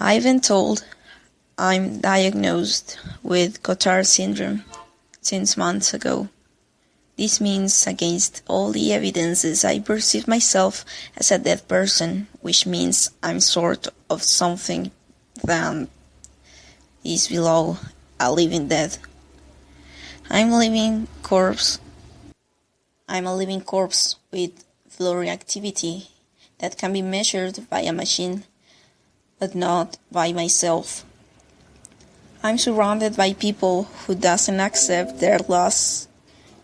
I've been told I'm diagnosed with Cotard syndrome since months ago. This means against all the evidences I perceive myself as a dead person, which means I'm sort of something that is below a living dead. I'm a living corpse with flow reactivity that can be measured by a machine, but not by myself. I'm surrounded by people who doesn't accept their loss.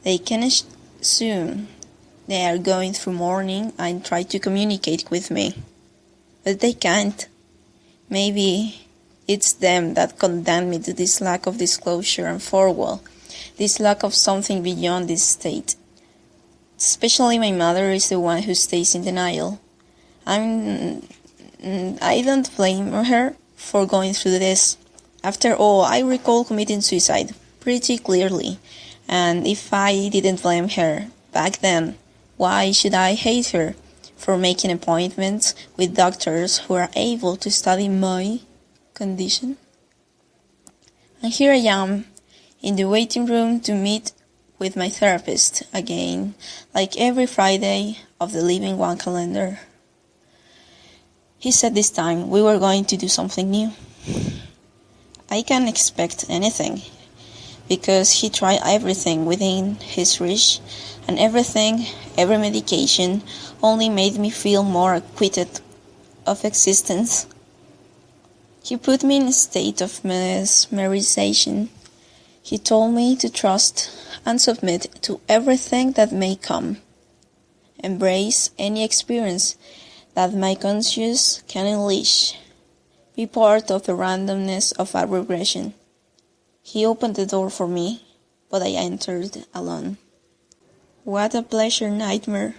They can assume they are going through mourning and try to communicate with me, but they can't. Maybe it's them that condemn me to this lack of disclosure and forward, this lack of something beyond this state. Especially my mother is the one who stays in denial. I don't blame her for going through this. After all, I recall committing suicide pretty clearly, and if I didn't blame her back then, why should I hate her for making appointments with doctors who are able to study my condition? And here I am, in the waiting room to meet with my therapist again, like every Friday of the Living One calendar. He said this time we were going to do something new. I can't expect anything, because he tried everything within his reach, and every medication, only made me feel more acquitted of existence. He put me in a state of mesmerization. He told me to trust and submit to everything that may come, embrace any experience that my conscience can unleash, be part of the randomness of a regression. He opened the door for me, but I entered alone. What a pleasure nightmare.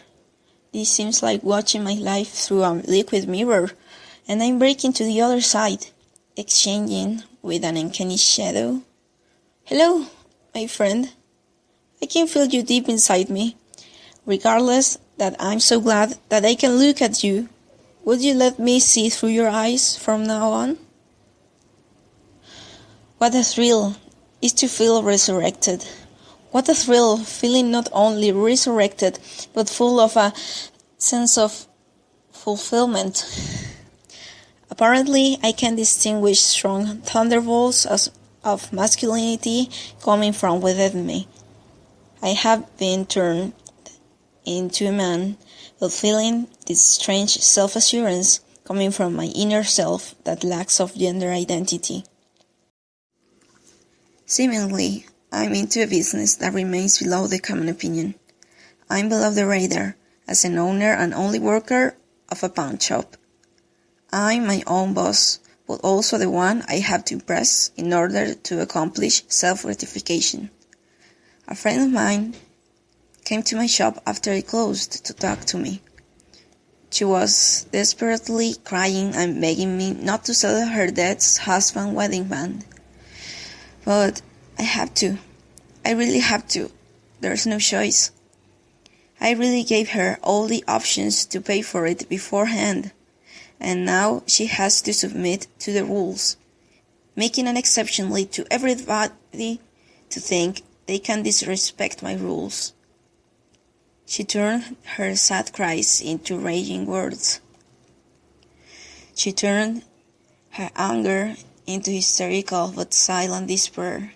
This seems like watching my life through a liquid mirror, and I'm breaking to the other side, exchanging with an uncanny shadow. Hello, my friend. I can feel you deep inside me. Regardless that I'm so glad that I can look at you, would you let me see through your eyes from now on? What a thrill is to feel resurrected. What a thrill feeling not only resurrected, but full of a sense of fulfillment. Apparently, I can distinguish strong thunderbolts of masculinity coming from within me. I have been turned into a man, but feeling this strange self-assurance coming from my inner self that lacks of gender identity. Seemingly, I'm into a business that remains below the common opinion. I'm below the radar as an owner and only worker of a pawn shop. I'm my own boss, but also the one I have to impress in order to accomplish self-gratification. A friend of mine came to my shop after it closed to talk to me. She was desperately crying and begging me not to sell her dad's husband's wedding band. But I have to. I really have to. There's no choice. I really gave her all the options to pay for it beforehand, and now she has to submit to the rules, making an exception to everybody to think they can disrespect my rules. She turned her sad cries into raging words. She turned her anger into hysterical but silent despair.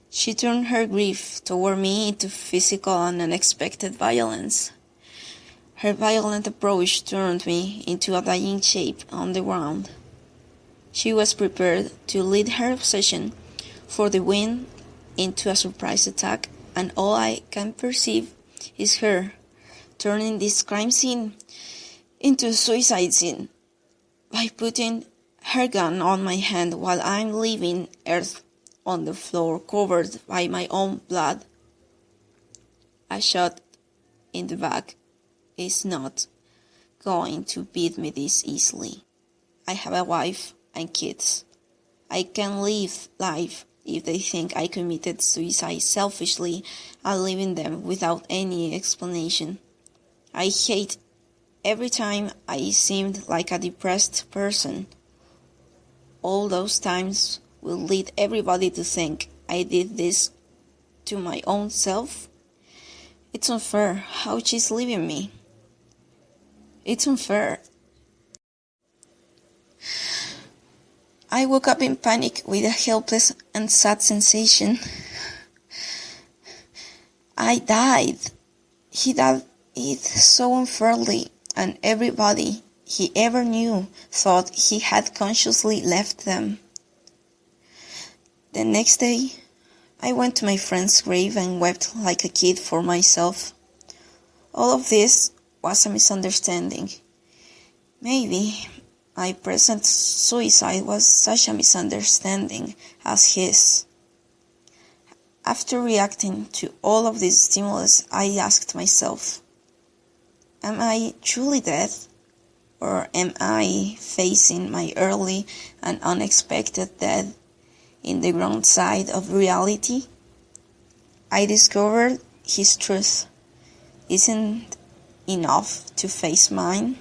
She turned her grief toward me into physical and unexpected violence. Her violent approach turned me into a dying shape on the ground. She was prepared to lead her obsession for the win into a surprise attack, and all I can perceive is her turning this crime scene into a suicide scene by putting her gun on my hand while I'm leaving earth on the floor covered by my own blood. A shot in the back is not going to beat me this easily. I have a wife and kids. I can live life if they think I committed suicide selfishly and leaving them without any explanation. I hate every time I seemed like a depressed person all those times will lead everybody to think I did this to my own self? It's unfair how she's leaving me. It's unfair. I woke up in panic with a helpless and sad sensation. I died. He died it so unfairly, and everybody he ever knew thought he had consciously left them. The next day, I went to my friend's grave and wept like a kid for myself. All of this was a misunderstanding. Maybe my present suicide was such a misunderstanding as his. After reacting to all of this stimulus, I asked myself, am I truly dead? Or am I facing my early and unexpected death in the ground side of reality? I discovered his truth isn't enough to face mine.